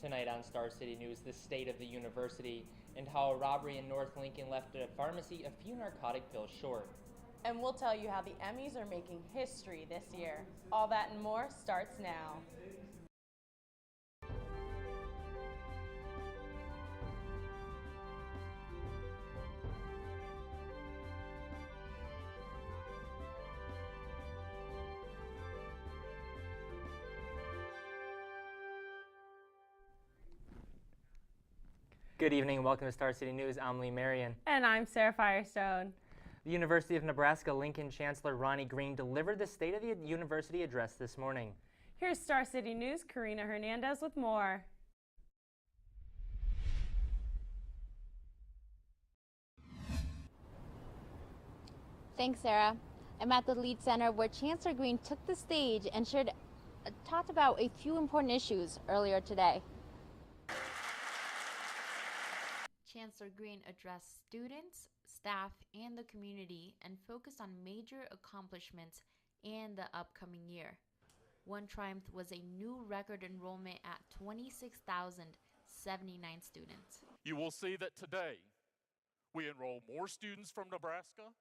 Tonight on Star City News, the state of the university and how a robbery in North Lincoln left a pharmacy a few narcotic pills short. And we'll tell you how the Emmys are making history this year. All that and more starts now. Good evening and welcome to Star City News. I'm Lee Marion. And I'm Sarah Firestone. The University of Nebraska Lincoln Chancellor Ronnie Green delivered the State of the University address this morning. Here's Star City News' Karina Hernandez with more. Thanks, Sarah. I'm at the Lead Center where Chancellor Green took the stage and talked about a few important issues earlier today. Chancellor Green addressed students, staff, and the community and focused on major accomplishments in the upcoming year. One triumph was a new record enrollment at 26,079 students. You will see that today we enroll more students from Nebraska,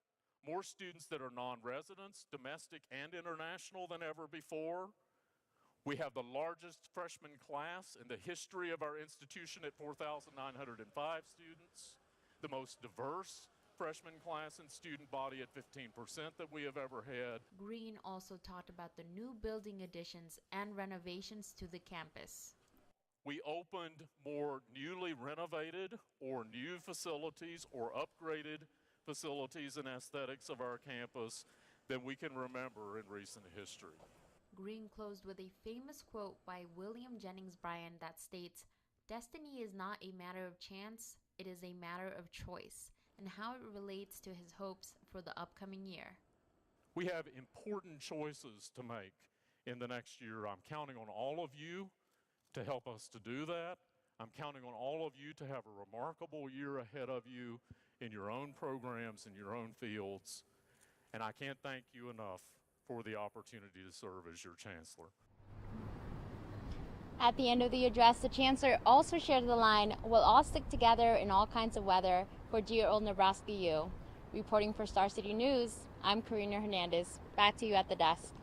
more students that are non-residents, domestic and international than ever before. We have the largest freshman class in the history of our institution at 4,905 students, the most diverse freshman class and student body at 15% that we have ever had. Green also talked about the new building additions and renovations to the campus. We opened more newly renovated or new facilities or upgraded facilities and aesthetics of our campus than we can remember in recent history. Green closed with a famous quote by William Jennings Bryan that states, "Destiny is not a matter of chance, it is a matter of choice," and how it relates to his hopes for the upcoming year. We have important choices to make in the next year. I'm counting on all of you to help us to do that. I'm counting on all of you to have a remarkable year ahead of you in your own programs, in your own fields. And I can't thank you enough for the opportunity to serve as your chancellor. At the end of the address, the chancellor also shared the line, "We'll all stick together in all kinds of weather for dear old Nebraska U." Reporting for Star City News, I'm Karina Hernandez. Back to you at the desk.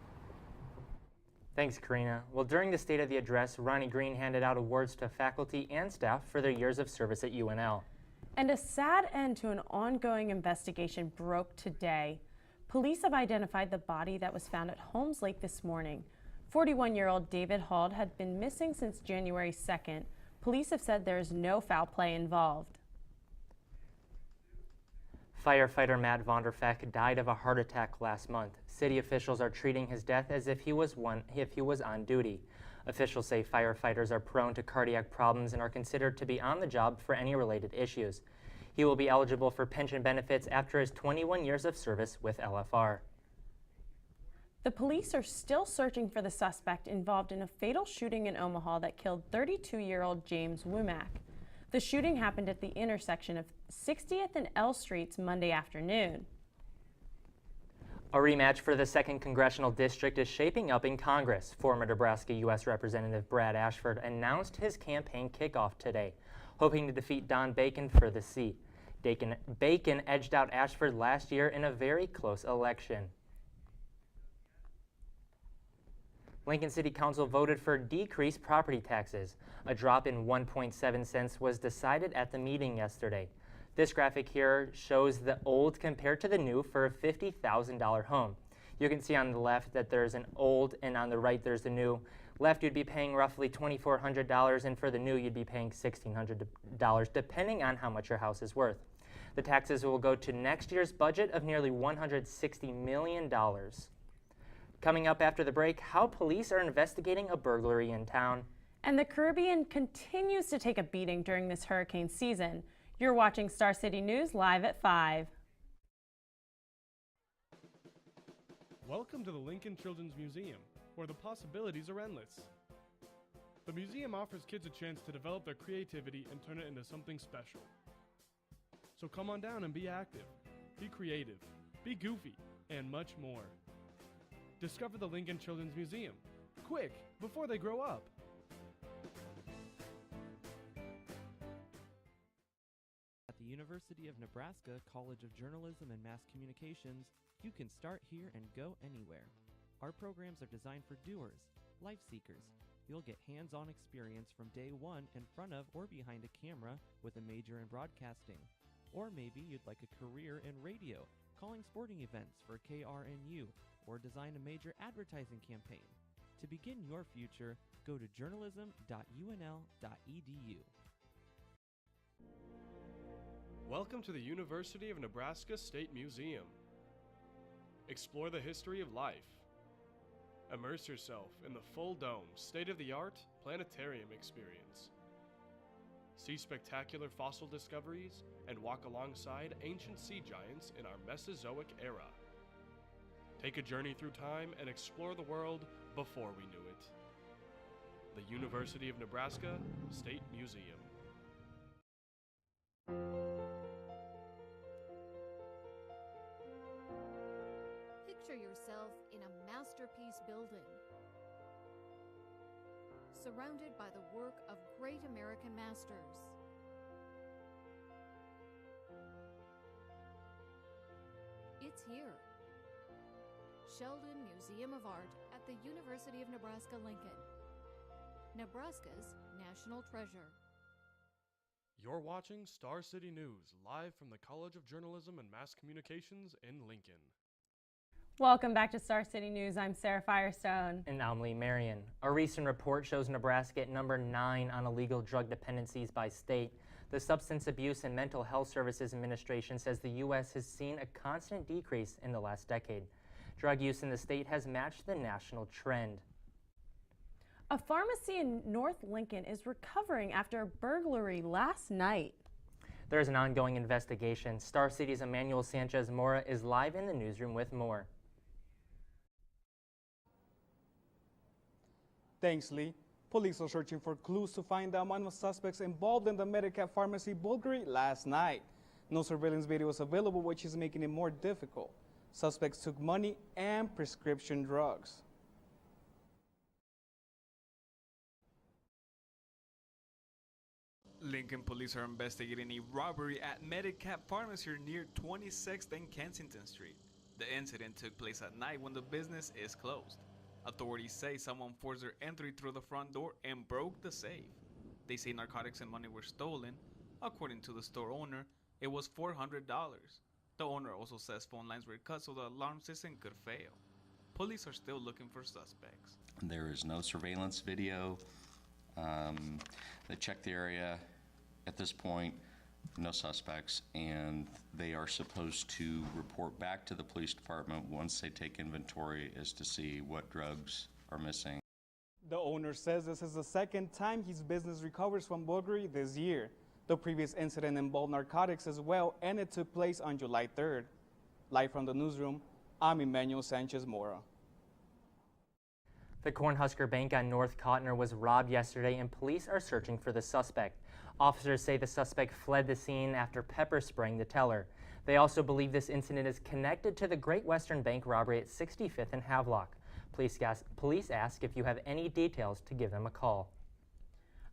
Thanks, Karina. Well, during the State of the Address, Ronnie Green handed out awards to faculty and staff for their years of service at UNL. And a sad end to an ongoing investigation broke today. Police have identified the body that was found at Holmes Lake this morning. 41-year-old David Hald had been missing since January 2nd. Police have said there is no foul play involved. Firefighter Matt Vonderfeck died of a heart attack last month. City officials are treating his death as if he was on duty. Officials say firefighters are prone to cardiac problems and are considered to be on the job for any related issues. He will be eligible for pension benefits after his 21 years of service with LFR. The police are still searching for the suspect involved in a fatal shooting in Omaha that killed 32-year-old James Womack. The shooting happened at the intersection of 60th and L Streets Monday afternoon. A rematch for the 2nd Congressional District is shaping up in Congress. Former Nebraska U.S. Representative Brad Ashford announced his campaign kickoff today, hoping to defeat Don Bacon for the seat. Bacon edged out Ashford last year in a very close election. Lincoln City Council voted for decreased property taxes. A drop in 1.7 cents was decided at the meeting yesterday. This graphic here shows the old compared to the new for a $50,000 home. You can see on the left that there's an old and on the right there's the new. Left you'd be paying roughly $2,400 and for the new you'd be paying $1,600 depending on how much your house is worth. The taxes will go to next year's budget of nearly $160 million. Coming up after the break, how police are investigating a burglary in town. And the Caribbean continues to take a beating during this hurricane season. You're watching Star City News live at 5. Welcome to the Lincoln Children's Museum, where the possibilities are endless. The museum offers kids a chance to develop their creativity and turn it into something special. So come on down and be active, be creative, be goofy, and much more. Discover the Lincoln Children's Museum, quick, before they grow up. At the University of Nebraska College of Journalism and Mass Communications, you can start here and go anywhere. Our programs are designed for doers, life seekers. You'll get hands-on experience from day one in front of or behind a camera with a major in broadcasting. Or maybe you'd like a career in radio, calling sporting events for KRNU, or design a major advertising campaign. To begin your future, go to journalism.unl.edu. Welcome to the University of Nebraska State Museum. Explore the history of life. Immerse yourself in the full-dome, state-of-the-art planetarium experience. See spectacular fossil discoveries and walk alongside ancient sea giants in our Mesozoic era. Take a journey through time and explore the world before we knew it. The University of Nebraska State Museum. Picture yourself in a masterpiece building, surrounded by the work of great American masters. It's here. Sheldon Museum of Art at the University of Nebraska-Lincoln, Nebraska's national treasure. You're watching Star City News, live from the College of Journalism and Mass Communications in Lincoln. Welcome back to Star City News. I'm Sarah Firestone. And I'm Lee Marion. A recent report shows Nebraska at number 9 on illegal drug dependencies by state. The Substance Abuse and Mental Health Services Administration says the U.S. has seen a constant decrease in the last decade. Drug use in the state has matched the national trend. A pharmacy in North Lincoln is recovering after a burglary last night. There is an ongoing investigation. Star City's Emmanuel Sanchez-Mora is live in the newsroom with more. Thanks, Lee. Police are searching for clues to find out one of the suspects involved in the Medicap pharmacy burglary last night. No surveillance video is available, which is making it more difficult. Suspects took money and prescription drugs. Lincoln police are investigating a robbery at Medicap Pharmacy near 26th and Kensington Street. The incident took place at night when the business is closed. Authorities say someone forced their entry through the front door and broke the safe. They say narcotics and money were stolen. According to the store owner, it was $400. The owner also says phone lines were cut so the alarm system could fail. Police are still looking for suspects. There is no surveillance video. They checked the area. At this point, no suspects, and they are supposed to report back to the police department once they take inventory as to see what drugs are missing. The owner says this is the second time his business recovers from burglary this year. The previous incident involved narcotics as well, and it took place on July 3rd. Live from the newsroom, I'm Emmanuel Sanchez-Mora. The Cornhusker Bank on North Cotner was robbed yesterday, and police are searching for the suspect. Officers say the suspect fled the scene after pepper spraying the teller. They also believe this incident is connected to the Great Western Bank robbery at 65th and Havelock. Police ask if you have any details to give them a call.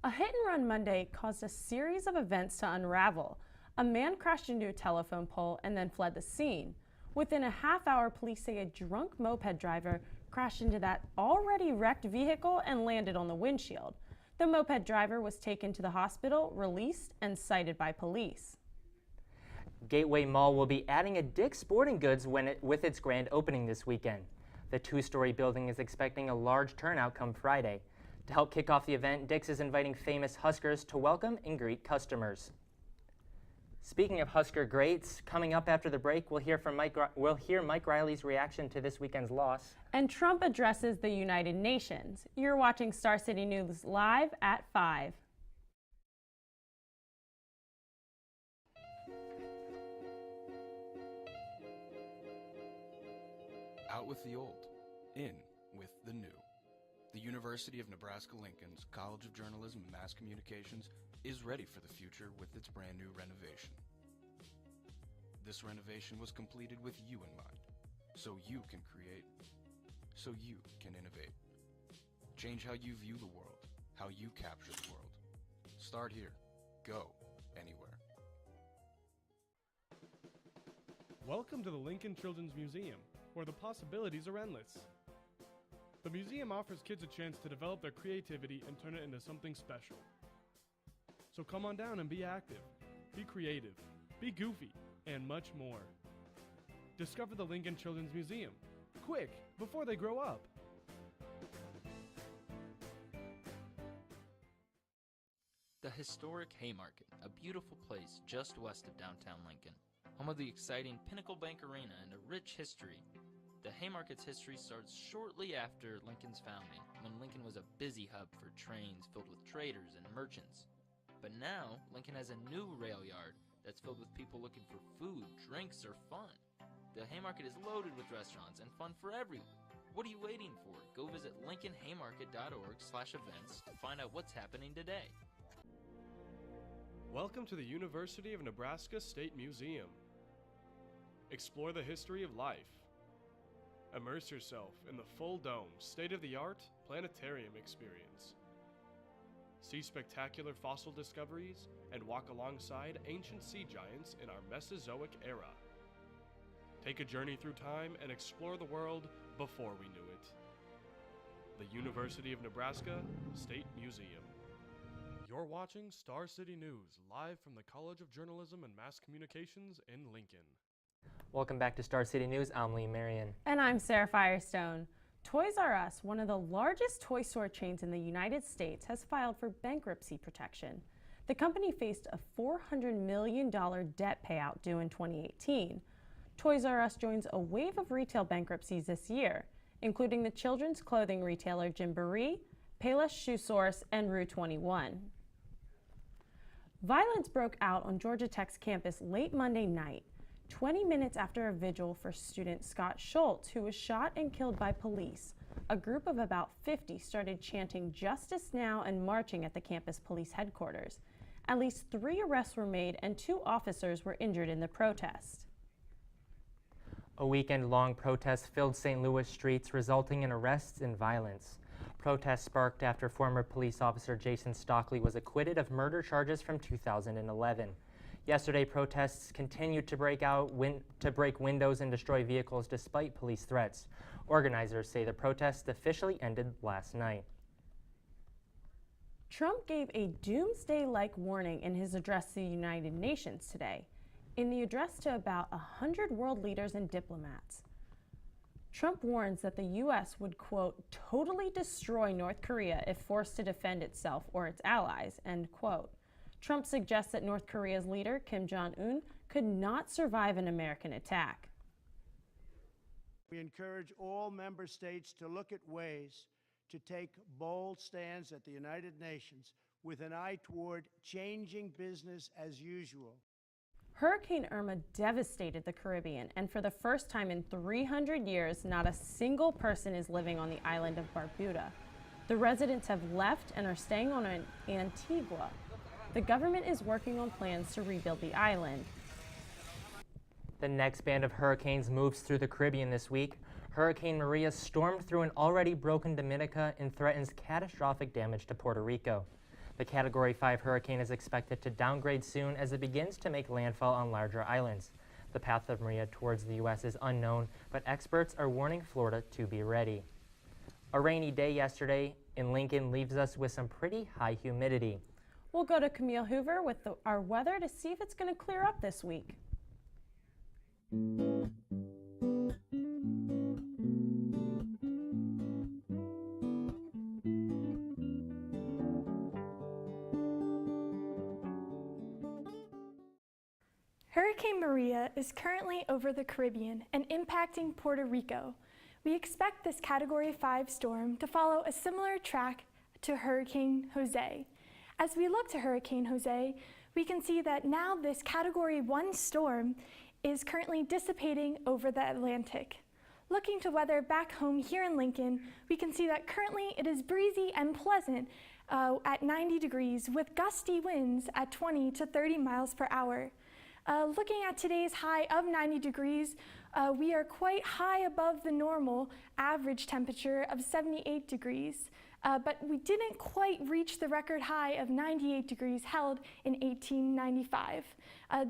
A hit-and-run Monday caused a series of events to unravel. A man crashed into a telephone pole and then fled the scene. Within a half hour, police say a drunk moped driver crashed into that already wrecked vehicle and landed on the windshield. The moped driver was taken to the hospital, released, and cited by police. Gateway Mall will be adding a Dick's Sporting Goods with its grand opening this weekend. The two-story building is expecting a large turnout come Friday. To help kick off the event, Dick's is inviting famous Huskers to welcome and greet customers. Speaking of Husker greats, coming up after the break, we'll hear Mike Riley's reaction to this weekend's loss. And Trump addresses the United Nations. You're watching Star City News live at 5. Out with the old, in with the new. The University of Nebraska-Lincoln's College of Journalism and Mass Communications is ready for the future with its brand new renovation. This renovation was completed with you in mind, so you can create, so you can innovate. Change how you view the world, how you capture the world. Start here, go anywhere. Welcome to the Lincoln Children's Museum, where the possibilities are endless. The museum offers kids a chance to develop their creativity and turn it into something special. So come on down and be active, be creative, be goofy, and much more. Discover the Lincoln Children's Museum, quick, before they grow up. The historic Haymarket, a beautiful place just west of downtown Lincoln, home of the exciting Pinnacle Bank Arena and a rich history. The Haymarket's history starts shortly after Lincoln's founding, when Lincoln was a busy hub for trains filled with traders and merchants. But now, Lincoln has a new rail yard that's filled with people looking for food, drinks, or fun. The Haymarket is loaded with restaurants and fun for everyone. What are you waiting for? Go visit lincolnhaymarket.org/events to find out what's happening today. Welcome to the University of Nebraska State Museum. Explore the history of life. Immerse yourself in the full-dome, state-of-the-art planetarium experience. See spectacular fossil discoveries and walk alongside ancient sea giants in our Mesozoic era. Take a journey through time and explore the world before we knew it. The University of Nebraska State Museum. You're watching Star City News, live from the College of Journalism and Mass Communications in Lincoln. Welcome back to Star City News. I'm Lee Marion. And I'm Sarah Firestone. Toys R Us, one of the largest toy store chains in the United States, has filed for bankruptcy protection. The company faced a $400 million debt payout due in 2018. Toys R Us joins a wave of retail bankruptcies this year, including the children's clothing retailer Gymboree, Payless Shoe Source, and Rue 21. Violence broke out on Georgia Tech's campus late Monday night, 20 minutes after a vigil for student Scott Schultz, who was shot and killed by police. A group of about 50 started chanting "Justice Now" and marching at the campus police headquarters. At least 3 arrests were made and 2 officers were injured in the protest. A weekend-long protest filled St. Louis streets, resulting in arrests and violence. Protests sparked after former police officer Jason Stockley was acquitted of murder charges from 2011. Yesterday, protests continued to break windows and destroy vehicles despite police threats. Organizers say the protests officially ended last night. Trump gave a doomsday-like warning in his address to the United Nations today. In the address to about 100 world leaders and diplomats, Trump warns that the U.S. would, quote, totally destroy North Korea if forced to defend itself or its allies, end quote. Trump suggests that North Korea's leader, Kim Jong-un, could not survive an American attack. We encourage all member states to look at ways to take bold stands at the United Nations with an eye toward changing business as usual. Hurricane Irma devastated the Caribbean, and for the first time in 300 years, not a single person is living on the island of Barbuda. The residents have left and are staying on Antigua. The government is working on plans to rebuild the island. The next band of hurricanes moves through the Caribbean this week. Hurricane Maria stormed through an already broken Dominica and threatens catastrophic damage to Puerto Rico. The Category 5 hurricane is expected to downgrade soon as it begins to make landfall on larger islands. The path of Maria towards the U.S. is unknown, but experts are warning Florida to be ready. A rainy day yesterday in Lincoln leaves us with some pretty high humidity. We'll go to Camille Hoover with our weather to see if it's going to clear up this week. Hurricane Maria is currently over the Caribbean and impacting Puerto Rico. We expect this Category 5 storm to follow a similar track to Hurricane Jose. As we look to Hurricane Jose, we can see that now this Category 1 storm is currently dissipating over the Atlantic. Looking to weather back home here in Lincoln, we can see that currently it is breezy and pleasant at 90 degrees with gusty winds at 20 to 30 miles per hour. Looking at today's high of 90 degrees, we are quite high above the normal average temperature of 78 degrees. but we didn't quite reach the record high of 98 degrees held in 1895.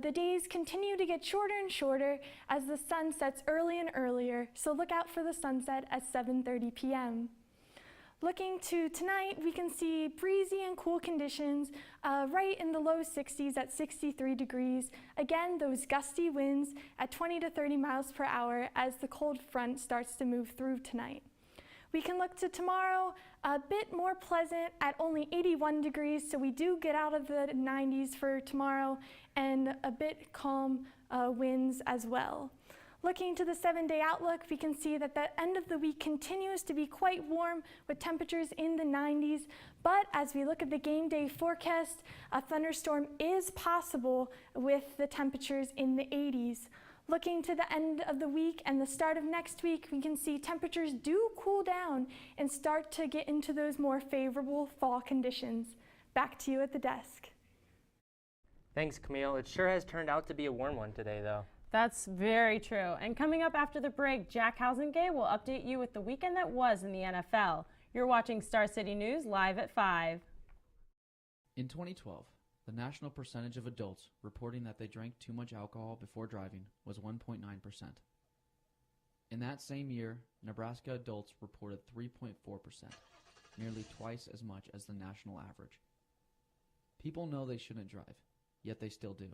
The days continue to get shorter and shorter as the sun sets early and earlier, so look out for the sunset at 7:30 p.m. Looking to tonight, we can see breezy and cool conditions right in the low 60s at 63 degrees. Again, those gusty winds at 20 to 30 miles per hour as the cold front starts to move through tonight. We can look to tomorrow, a bit more pleasant at only 81 degrees, so we do get out of the 90s for tomorrow, and a bit calm winds as well. Looking to the 7-day outlook, we can see that the end of the week continues to be quite warm with temperatures in the 90s, but as we look at the game day forecast, a thunderstorm is possible with the temperatures in the 80s. Looking to the end of the week and the start of next week, we can see temperatures do cool down and start to get into those more favorable fall conditions. Back to you at the desk. Thanks, Camille. It sure has turned out to be a warm one today, though. That's very true. And coming up after the break, Jack Housengay will update you with the weekend that was in the NFL. You're watching Star City News live at 5. In 2012, the national percentage of adults reporting that they drank too much alcohol before driving was 1.9%. In that same year, Nebraska adults reported 3.4%, nearly twice as much as the national average. People know they shouldn't drive, yet they still do.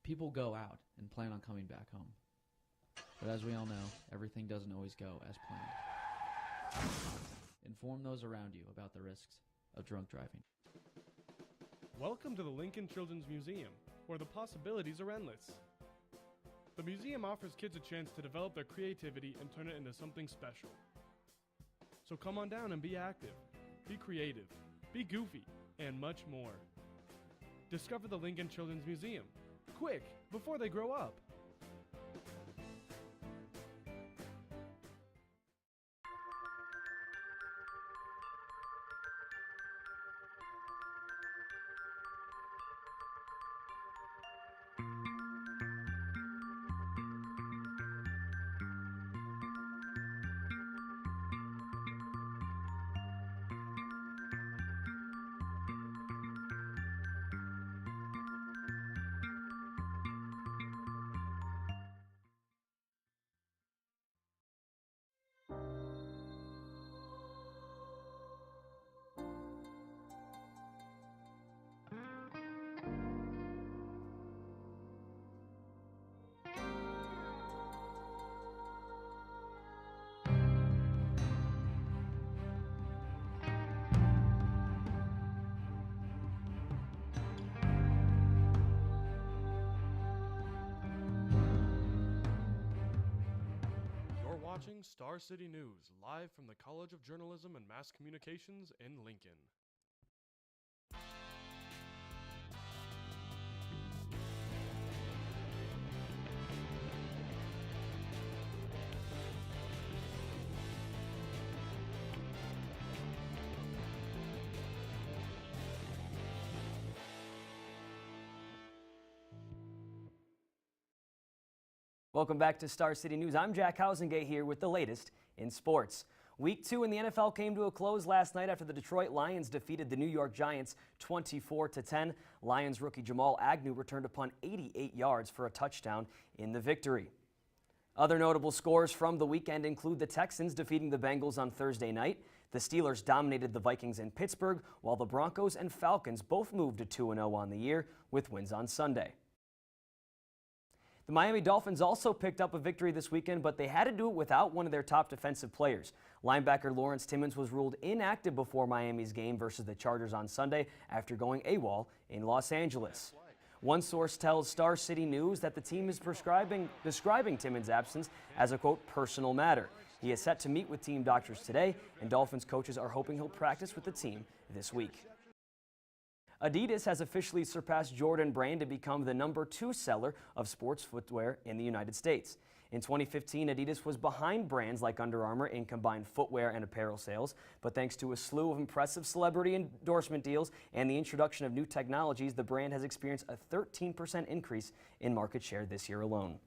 People go out and plan on coming back home. But as we all know, everything doesn't always go as planned. Inform those around you about the risks of drunk driving. Welcome to the Lincoln Children's Museum, where the possibilities are endless. The museum offers kids a chance to develop their creativity and turn it into something special. So come on down and be active, be creative, be goofy, and much more. Discover the Lincoln Children's Museum. Quick, before they grow up. Watching Star City News, live from the College of Journalism and Mass Communications in Lincoln. Welcome back to Star City News. I'm Jack Housengay here with the latest in sports. Week 2 in the NFL came to a close last night after the Detroit Lions defeated the New York Giants 24-10. Lions rookie Jamal Agnew returned a punt 88 yards for a touchdown in the victory. Other notable scores from the weekend include the Texans defeating the Bengals on Thursday night. The Steelers dominated the Vikings in Pittsburgh, while the Broncos and Falcons both moved to 2-0 on the year with wins on Sunday. The Miami Dolphins also picked up a victory this weekend, but they had to do it without one of their top defensive players. Linebacker Lawrence Timmons was ruled inactive before Miami's game versus the Chargers on Sunday after going AWOL in Los Angeles. One source tells Star City News that the team is describing Timmons' absence as a, quote, personal matter. He is set to meet with team doctors today, and Dolphins coaches are hoping he'll practice with the team this week. Adidas has officially surpassed Jordan Brand to become the #2 seller of sports footwear in the United States. In 2015, Adidas was behind brands like Under Armour in combined footwear and apparel sales, but thanks to a slew of impressive celebrity endorsement deals and the introduction of new technologies, the brand has experienced a 13% increase in market share this year alone.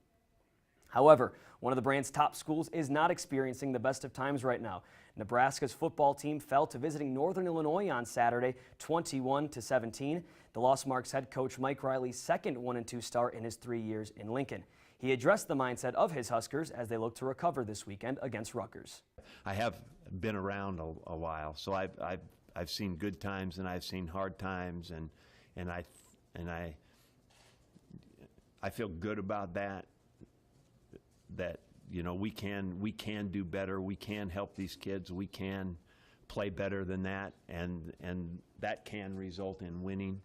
However, one of the brand's top schools is not experiencing the best of times right now. Nebraska's football team fell to visiting Northern Illinois on Saturday, 21-17. The loss marks head coach Mike Riley's second 1-2 start in his 3 years in Lincoln. He addressed the mindset of his Huskers as they look to recover this weekend against Rutgers. I have been around a while, so I've seen good times and I've seen hard times, and I feel good about that. That, you know, we can do better. We can help these kids. We can play better than that, and that can result in winning.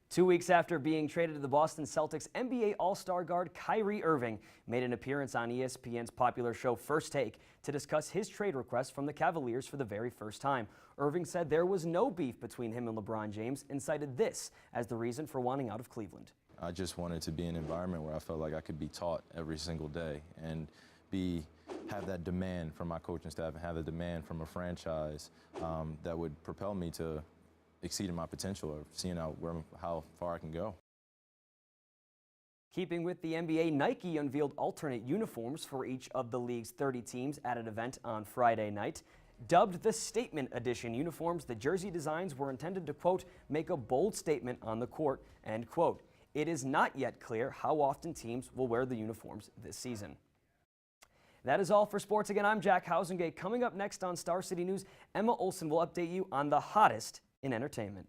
2 weeks after being traded to the Boston Celtics, NBA All-Star guard Kyrie Irving made an appearance on ESPN's popular show First Take to discuss his trade request from the Cavaliers for the very first time. Irving said there was no beef between him and LeBron James and cited this as the reason for wanting out of Cleveland. I just wanted to be in an environment where I felt like I could be taught every single day and have that demand from my coaching staff and have the demand from a franchise that would propel me to exceeding my potential of seeing out how far I can go. Keeping with the NBA, Nike unveiled alternate uniforms for each of the league's 30 teams at an event on Friday night. Dubbed the Statement Edition uniforms, the jersey designs were intended to, quote, make a bold statement on the court, end quote. It is not yet clear how often teams will wear the uniforms this season. That is all for sports. Again, I'm Jack Housengate. Coming up next on Star City News, Emma Olson will update you on the hottest in entertainment.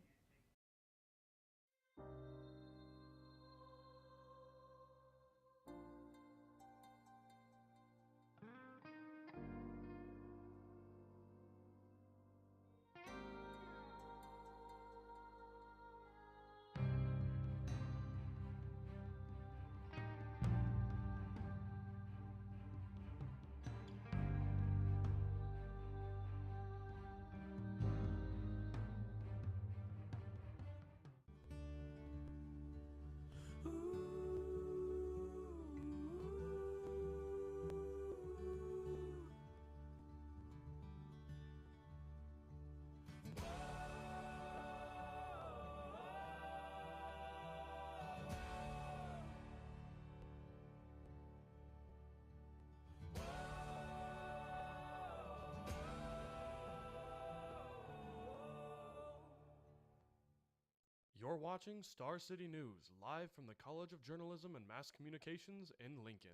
You're watching Star City News, live from the College of Journalism and Mass Communications in Lincoln.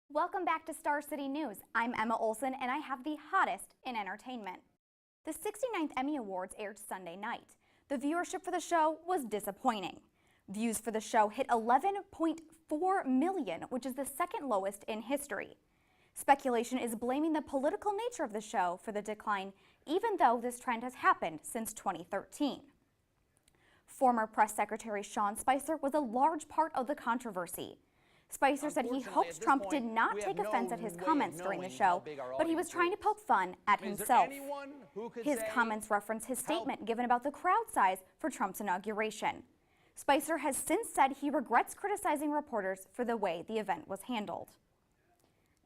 Welcome back to Star City News. I'm Emma Olson, and I have the hottest in entertainment. The 69th Emmy Awards aired Sunday night. The viewership for the show was disappointing. Views for the show hit 11.4 million, which is the second lowest in history. Speculation is blaming the political nature of the show for the decline, even though this trend has happened since 2013. Former Press Secretary Sean Spicer was a large part of the controversy. Spicer said he hopes Trump did not take offense at his comments during the show, but he was trying to poke fun at himself. His comments reference his statement given about the crowd size for Trump's inauguration. Spicer has since said he regrets criticizing reporters for the way the event was handled.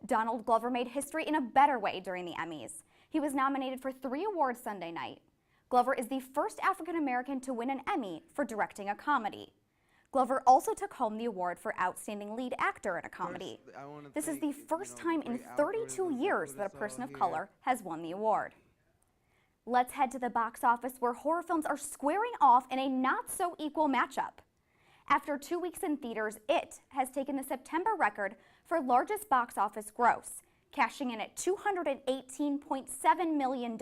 Donald Glover made history in a better way during the Emmys. He was nominated for 3 awards Sunday night. Glover is the first African American to win an Emmy for directing a comedy. Glover also took home the award for Outstanding Lead Actor in a Comedy. This is the first time in 32 years that a person of color has won the award. Let's head to the box office where horror films are squaring off in a not-so-equal matchup. After 2 weeks in theaters, It has taken the September record for largest box office gross, cashing in at $218.7 million.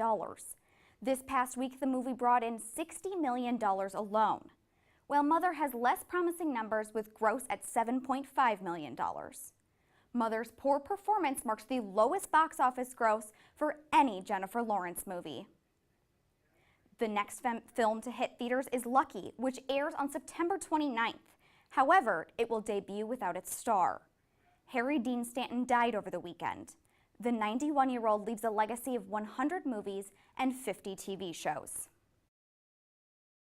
This past week, the movie brought in $60 million alone, while Mother has less promising numbers with gross at $7.5 million. Mother's poor performance marks the lowest box office gross for any Jennifer Lawrence movie. The next film to hit theaters is Lucky, which airs on September 29th. However, it will debut without its star. Harry Dean Stanton died over the weekend. The 91-year-old leaves a legacy of 100 movies and 50 TV shows.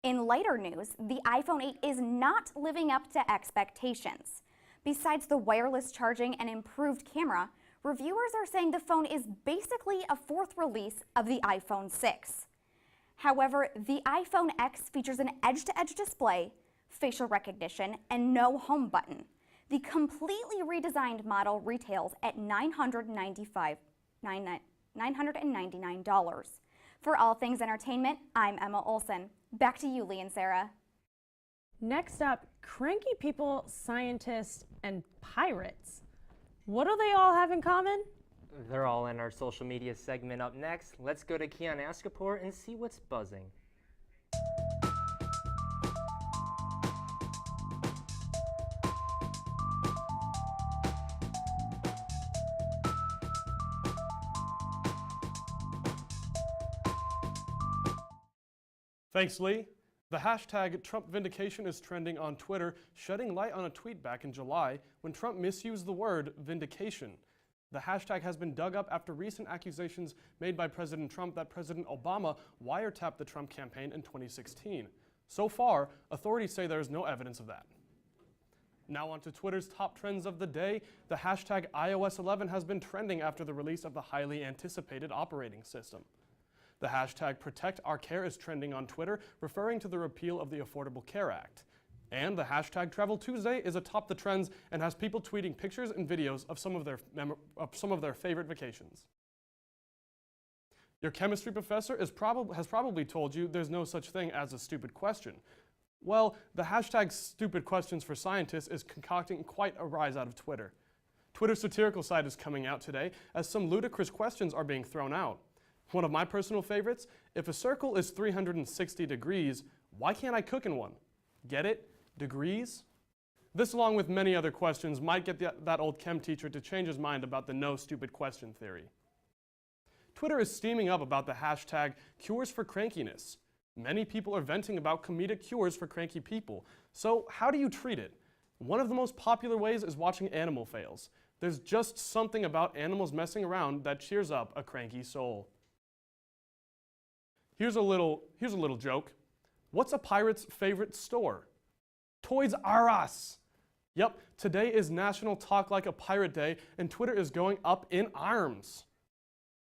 In lighter news, the iPhone 8 is not living up to expectations. Besides the wireless charging and improved camera, Reviewers are saying the phone is basically a fourth release of the iPhone 6. However, the iPhone X features an edge-to-edge display, facial recognition, and no home button. The completely redesigned model retails at $999. For All Things Entertainment, I'm Emma Olson. Back to you, Lee and Sarah. Next up, cranky people, scientists, and pirates. What do they all have in common? They're all in our social media segment up next. Let's go to Keon Askapor and see what's buzzing. Thanks, Lee. The hashtag Trump vindication is trending on Twitter, shedding light on a tweet back in July when Trump misused the word vindication. The hashtag has been dug up after recent accusations made by President Trump that President Obama wiretapped the Trump campaign in 2016. So far, authorities say there is no evidence of that. Now on to Twitter's top trends of the day. The hashtag iOS 11 has been trending after the release of the highly anticipated operating system. The hashtag #ProtectOurCare is trending on Twitter, referring to the repeal of the Affordable Care Act. And the hashtag Travel Tuesday is atop the trends and has people tweeting pictures and videos of some of their favorite vacations. Your chemistry professor has probably told you there's no such thing as a stupid question. Well, the hashtag Stupid Questions for Scientists is concocting quite a rise out of Twitter. Twitter's satirical side is coming out today as some ludicrous questions are being thrown out. One of my personal favorites, if a circle is 360 degrees, why can't I cook in one? Get it? Degrees? This, along with many other questions, might get that old chem teacher to change his mind about the no stupid question theory. Twitter is steaming up about the hashtag cures for crankiness. Many people are venting about comedic cures for cranky people. So how do you treat it? One of the most popular ways is watching animal fails. There's just something about animals messing around that cheers up a cranky soul. Here's a little joke. What's a pirate's favorite store? Toys R Us. Yep, today is National Talk Like a Pirate Day, and Twitter is going up in arms.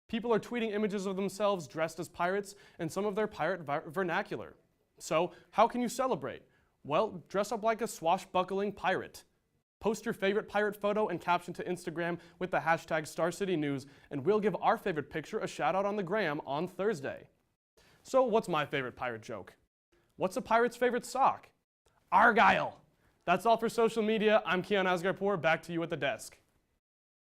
People are tweeting images of themselves dressed as pirates and some of their pirate vernacular. So, how can you celebrate? Well, dress up like a swashbuckling pirate. Post your favorite pirate photo and caption to Instagram with the hashtag StarCityNews, and we'll give our favorite picture a shout out on the gram on Thursday. So what's my favorite pirate joke? What's a pirate's favorite sock? Argyle. That's all for social media. I'm Keon Asgarpour. Back to you at the desk.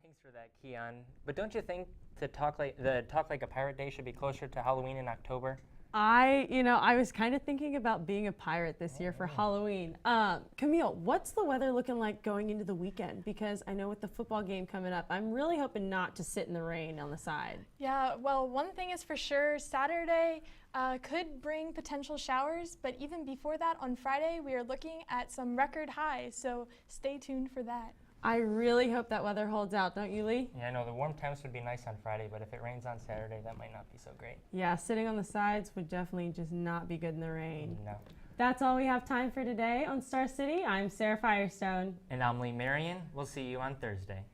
Thanks for that, Keon. But don't you think the Talk Like a Pirate Day should be closer to Halloween in October? I was kind of thinking about being a pirate this year for Halloween. Camille, what's the weather looking like going into the weekend? Because I know with the football game coming up, I'm really hoping not to sit in the rain on the side. Yeah, well, one thing is for sure, Saturday could bring potential showers, but even before that, on Friday, we are looking at some record highs, so stay tuned for that. I really hope that weather holds out, don't you, Lee? Yeah, I know the warm temps would be nice on Friday, but if it rains on Saturday, that might not be so great. Yeah, sitting on the sides would definitely just not be good in the rain. No. That's all we have time for today on Star City. I'm Sarah Firestone. And I'm Lee Marion. We'll see you on Thursday.